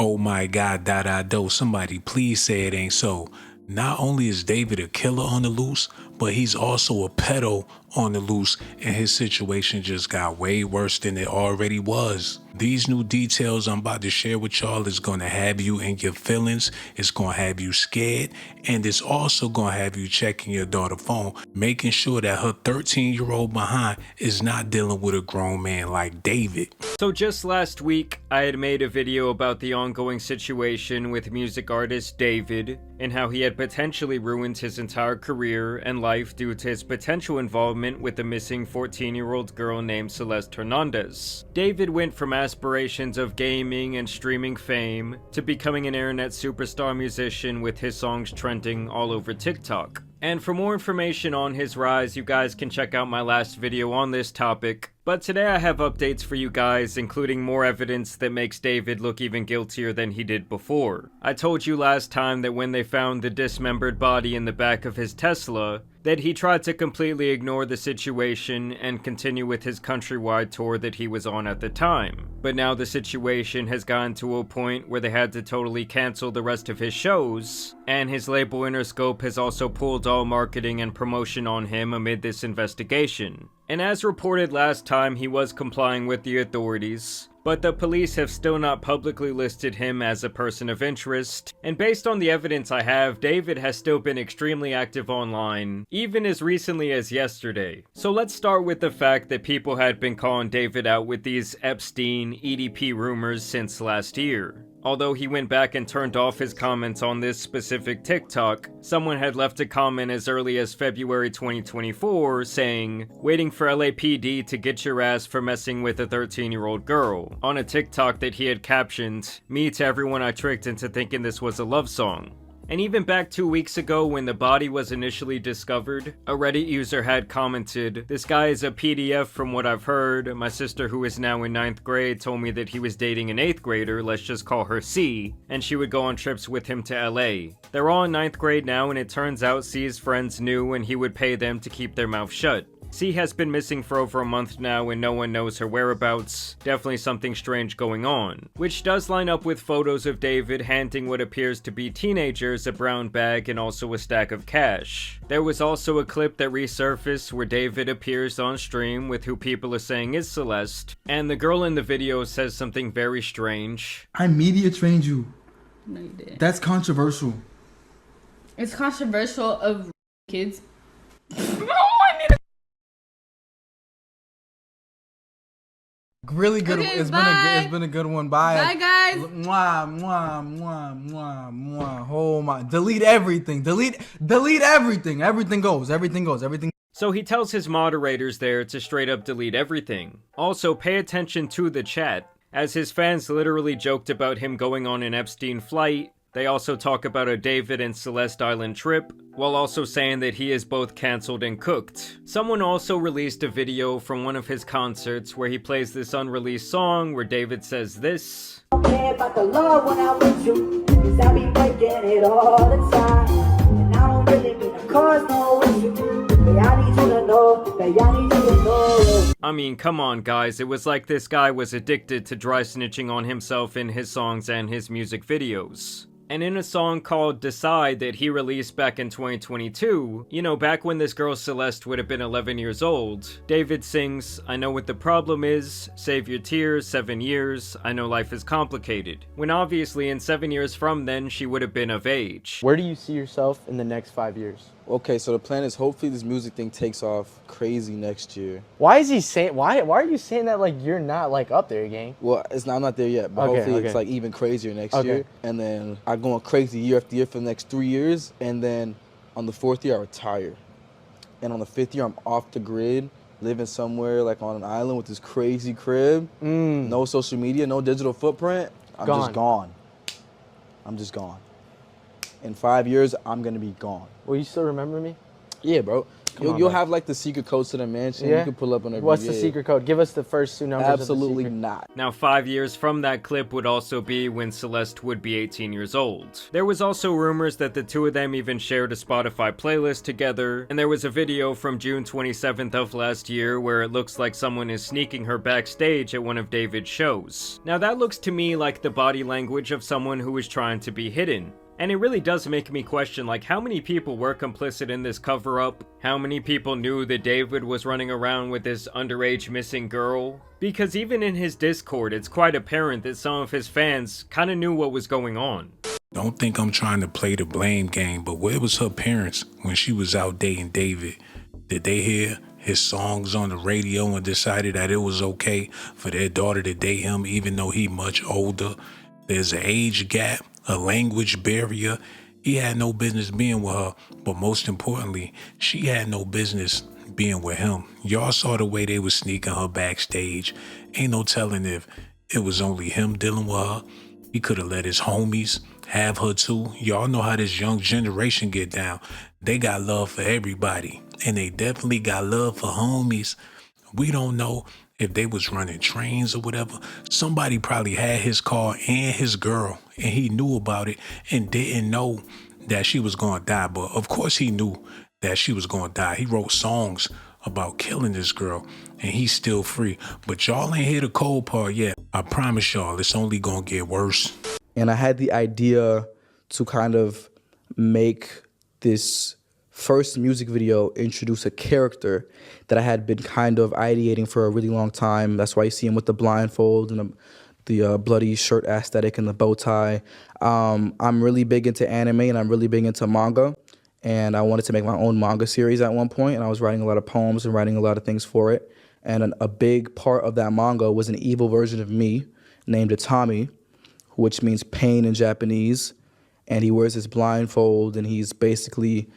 Oh my God, somebody please say it ain't so. Not only is David a killer on the loose, but he's also a pedo on the loose, and his situation just got way worse than it already was. These new details I'm about to share with y'all is gonna have you in your feelings, it's gonna have you scared, and it's also gonna have you checking your daughter's phone, making sure that her 13-year-old behind is not dealing with a grown man like David. So just last week, I had made a video about the ongoing situation with music artist David, and how he had potentially ruined his entire career and life due to his potential involvement with the missing 14-year-old girl named Celeste Hernandez. David went from aspirations of gaming and streaming fame to becoming an internet superstar musician with his songs trending all over TikTok. And for more information on his rise, you guys can check out my last video on this topic. But today I have updates for you guys, including more evidence that makes David look even guiltier than he did before. I told you last time that when they found the dismembered body in the back of his Tesla, that he tried to completely ignore the situation and continue with his countrywide tour that he was on at the time. But now the situation has gotten to a point where they had to totally cancel the rest of his shows, and his label Interscope has also pulled all marketing and promotion on him amid this investigation. And as reported last time, he was complying with the authorities, but the police have still not publicly listed him as a person of interest, and based on the evidence I have, David has still been extremely active online, even as recently as yesterday. So let's start with the fact that people had been calling David out with these Epstein EDP rumors since last year. Although he went back and turned off his comments on this specific TikTok, someone had left a comment as early as February 2024 saying, "Waiting for LAPD to get your ass for messing with a 13-year-old girl," on a TikTok that he had captioned, "Me to everyone I tricked into thinking this was a love song." And even back 2 weeks ago when the body was initially discovered, a Reddit user had commented, "This guy is a PDF from what I've heard. My sister, who is now in 9th grade, told me that he was dating an 8th grader, let's just call her C, and she would go on trips with him to LA. They're all in 9th grade now, and it turns out C's friends knew and he would pay them to keep their mouth shut. C has been missing for over a month now and no one knows her whereabouts. Definitely something strange going on." Which does line up with photos of David handing what appears to be teenagers a brown bag and also a stack of cash. There was also a clip that resurfaced where David appears on stream with who people are saying is Celeste, and the girl in the video says something very strange. "I media trained you." No, you didn't. That's controversial. It's controversial of kids. Really good. Okay, It's been a good one. Bye. Bye, guys. Mwah, mwah, mwah, mwah, mwah. Oh my! Delete everything. Delete everything. Everything goes. Everything goes. Everything. So he tells his moderators there to straight up delete everything. Also, pay attention to the chat, as his fans literally joked about him going on an Epstein flight. They also talk about a David and Celeste Island trip, while also saying that he is both cancelled and cooked. Someone also released a video from one of his concerts where he plays this unreleased song where David says this. About the love when I'm with you, 'cause I be breaking it all the time, and I don't really mean to cause no issue, but I need you to know, that I need you to know. I mean, come on guys, it was like this guy was addicted to dry snitching on himself in his songs and his music videos. And in a song called Decide that he released back in 2022, you know, back when this girl Celeste would have been 11 years old, David sings, "I know what the problem is, save your tears, 7 years, I know life is complicated." When obviously in 7 years from then, she would have been of age. Where do you see yourself in the next 5 years? Okay, so the plan is hopefully this music thing takes off crazy next year. Why is he saying, why are you saying that like you're not like up there, gang? Well, I'm not there yet, but hopefully it's like even crazier next year. And then I go on crazy year after year for the next 3 years. And then on the 4th year, I retire. And on the 5th year, I'm off the grid, living somewhere like on an island with this crazy crib. No social media, no digital footprint. I'm just gone. I'm just gone. In 5 years, I'm gonna be gone. Will you still remember me? Yeah, bro. You'll have like the secret codes to the mansion. Yeah? You can pull up on every. What's the secret code? Give us the first 2 numbers. Absolutely of the secret. not. Now, 5 years from that clip would also be when Celeste would be 18 years old. There was also rumors that the two of them even shared a Spotify playlist together, and there was a video from June 27th of last year where it looks like someone is sneaking her backstage at one of David's shows. Now that looks to me like the body language of someone who is trying to be hidden. And it really does make me question, like, how many people were complicit in this cover-up? How many people knew that David was running around with this underage missing girl? Because even in his Discord, it's quite apparent that some of his fans kinda knew what was going on. Don't think I'm trying to play the blame game, but where was her parents when she was out dating David? Did they hear his songs on the radio and decided that it was okay for their daughter to date him even though he much older? There's an age gap, a language barrier. He had no business being with her, but most importantly, she had no business being with him. Y'all saw the way they was sneaking her backstage. Ain't no telling if it was only him dealing with her. He could have let his homies have her too. Y'all know how this young generation get down. They got love for everybody, and they definitely got love for homies. We don't know if they was running trains or whatever. Somebody probably had his car and his girl, and he knew about it and didn't know that she was gonna die. But of course he knew that she was gonna die. He wrote songs about killing this girl, and he's still free. But y'all ain't hear the cold part yet. I promise y'all, it's only gonna get worse. And I had the idea to kind of make this first music video introduce a character that I had been kind of ideating for a really long time. That's why you see him with the blindfold and the bloody shirt aesthetic and the bow tie. I'm really big into anime and I'm really big into manga. And I wanted to make my own manga series at one point, and I was writing a lot of poems and writing a lot of things for it. And a big part of that manga was an evil version of me named Itami, which means pain in Japanese. And he wears this blindfold, and he's basically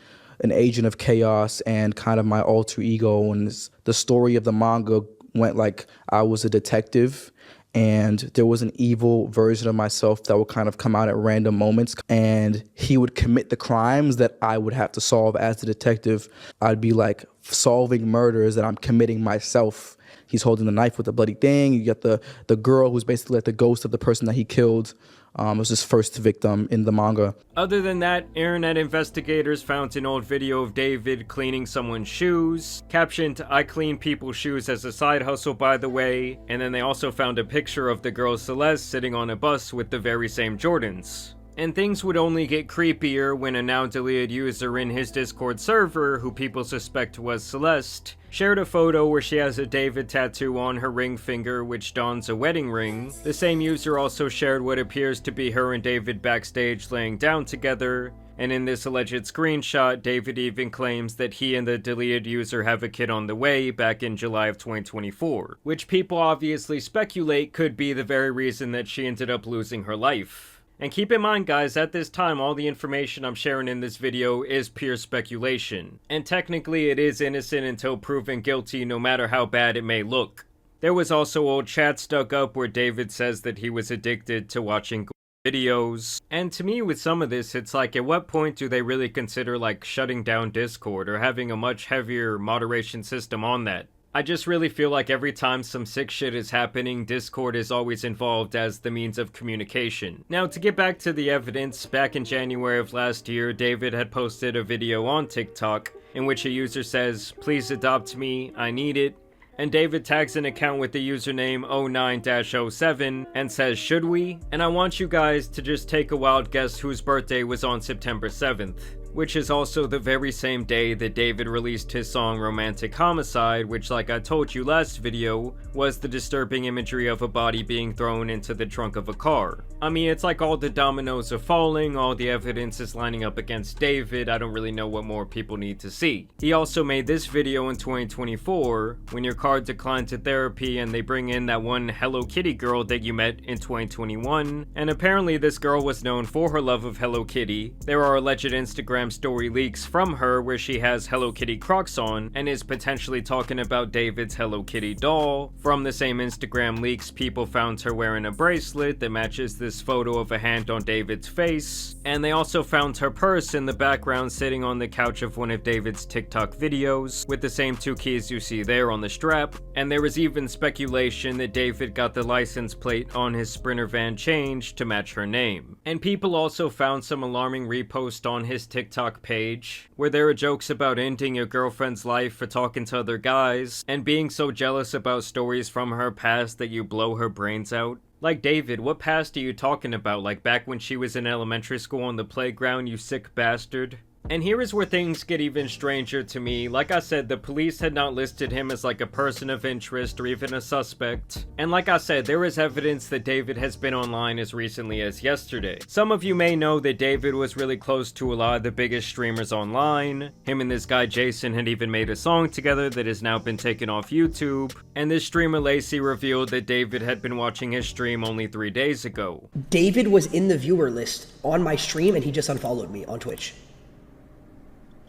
an agent of chaos and kind of my alter ego. And the story of the manga went like I was a detective, and there was an evil version of myself that would kind of come out at random moments, and he would commit the crimes that I would have to solve as the detective. I'd be like solving murders that I'm committing myself. He's holding the knife with the bloody thing. You got the girl who's basically like the ghost of the person that he killed. Was his first victim in the manga. Other than that, internet investigators found an old video of David cleaning someone's shoes, captioned, "I clean people's shoes as a side hustle, by the way," and then they also found a picture of the girl Celeste sitting on a bus with the very same Jordans. And things would only get creepier when a now deleted user in his Discord server, who people suspect was Celeste, shared a photo where she has a David tattoo on her ring finger which dons a wedding ring. The same user also shared what appears to be her and David backstage laying down together, and in this alleged screenshot, David even claims that he and the deleted user have a kid on the way back in July of 2024, which people obviously speculate could be the very reason that she ended up losing her life. And keep in mind guys, at this time all the information I'm sharing in this video is pure speculation, and technically it is innocent until proven guilty no matter how bad it may look. There was also old chats dug up where David says that he was addicted to watching videos, and to me with some of this it's like, at what point do they really consider like shutting down Discord or having a much heavier moderation system on that? I just really feel like every time some sick shit is happening, Discord is always involved as the means of communication. Now, to get back to the evidence, back in January of last year, David had posted a video on TikTok in which a user says, "Please adopt me, I need it." And David tags an account with the username 09-07 and says, "Should we?" And I want you guys to just take a wild guess whose birthday was on September 7th. Which is also the very same day that David released his song Romantic Homicide, which, like I told you last video, was the disturbing imagery of a body being thrown into the trunk of a car. I mean, it's like all the dominoes are falling, all the evidence is lining up against David. I don't really know what more people need to see. He also made this video in 2024, when your car declined to therapy and they bring in that one Hello Kitty girl that you met in 2021, and apparently this girl was known for her love of Hello Kitty. There are alleged Instagram Instagram story leaks from her where she has Hello Kitty Crocs on and is potentially talking about David's Hello Kitty doll. From the same Instagram leaks, people found her wearing a bracelet that matches this photo of a hand on David's face, and they also found her purse in the background sitting on the couch of one of David's TikTok videos with the same 2 keys you see there on the strap. And there was even speculation that David got the license plate on his Sprinter van changed to match her name. And people also found some alarming reposts on his TikTok page where there are jokes about ending your girlfriend's life for talking to other guys and being so jealous about stories from her past that you blow her brains out. Like, David, what past are you talking about? Like back when she was in elementary school on the playground, you sick bastard? And here is where things get even stranger to me. Like I said, the police had not listed him as like a person of interest or even a suspect. And like I said, there is evidence that David has been online as recently as yesterday. Some of you may know that David was really close to a lot of the biggest streamers online. Him and this guy Jason had even made a song together that has now been taken off YouTube. And this streamer Lacey revealed that David had been watching his stream only 3 days ago. David was in the viewer list on my stream and he just unfollowed me on Twitch.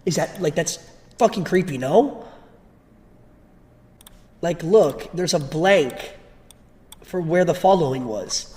Is that, like, that's fucking creepy, no? Like, look, there's a blank for where the following was.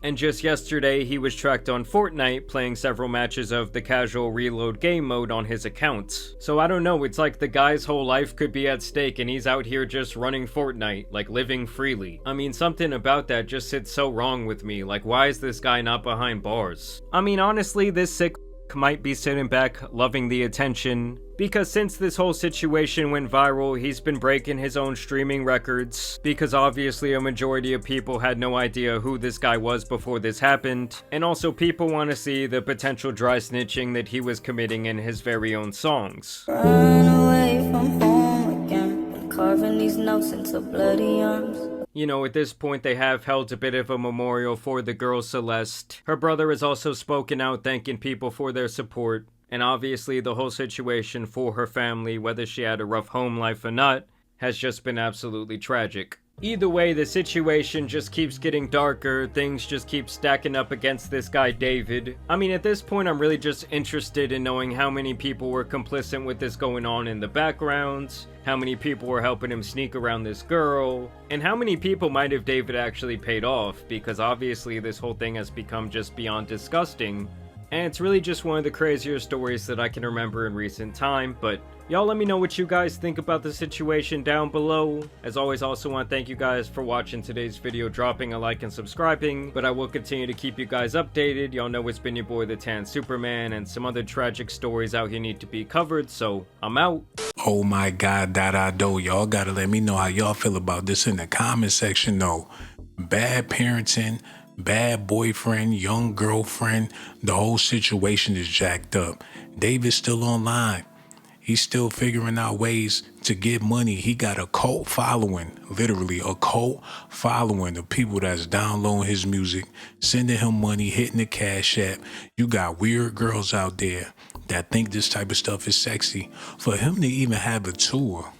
And just yesterday, he was tracked on Fortnite playing several matches of the casual reload game mode on his account. So I don't know, it's like the guy's whole life could be at stake and he's out here just running Fortnite, like living freely. I mean, something about that just sits so wrong with me. Like, why is this guy not behind bars? I mean, honestly, this sick might be sitting back loving the attention, because since this whole situation went viral, he's been breaking his own streaming records, because obviously a majority of people had no idea who this guy was before this happened, and also people want to see the potential dry snitching that he was committing in his very own songs. Run away from home again, carving these notes into bloody arms. You know, at this point they have held a bit of a memorial for the girl Celeste. Her brother has also spoken out thanking people for their support, and obviously the whole situation for her family, whether she had a rough home life or not, has just been absolutely tragic. Either way, the situation just keeps getting darker, things just keep stacking up against this guy David. I mean, at this point I'm really just interested in knowing how many people were complicit with this going on in the background, how many people were helping him sneak around this girl, and how many people might have David actually paid off, because obviously this whole thing has become just beyond disgusting. And it's really just one of the crazier stories that I can remember in recent time, but y'all let me know what you guys think about the situation down below. As always, I also want to thank you guys for watching today's video, dropping a like and subscribing, but I will continue to keep you guys updated. Y'all know it's been your boy, the Tan Superman, and some other tragic stories out here need to be covered, so I'm out. Oh my God, do. Y'all gotta let me know how y'all feel about this in the comment section though. Bad parenting, bad boyfriend, young girlfriend, the whole situation is jacked up. David's still online. He's still figuring out ways to get money. He got a cult following, literally a cult following of people that's downloading his music, sending him money, hitting the Cash App. You got weird girls out there that think this type of stuff is sexy. For him to even have a tour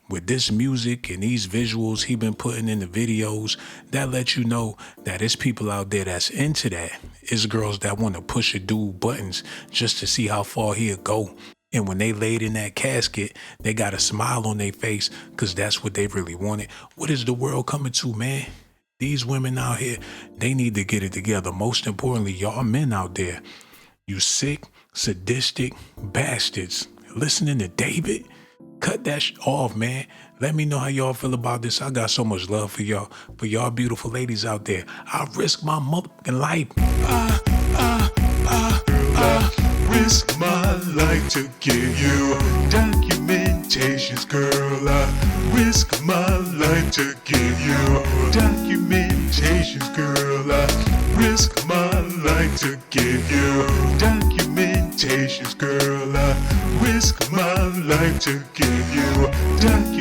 with this music and these visuals he been putting in the videos, that lets you know that there's people out there that's into that. It's girls that want to push a dude buttons just to see how far he'll go. And when they laid in that casket, they got a smile on their face because that's what they really wanted. What is the world coming to, man? These women out here, they need to get it together. Most importantly, y'all men out there, you sick, sadistic bastards listening to David. Cut that off, man. Let me know how y'all feel about this. I got so much love for y'all beautiful ladies out there. I risk my motherfucking life. Risk my life to give you documentations, girl. I risk my life to give you documentations, girl. I risk my life to give you documentations, girl. I risk my life to give you documentations.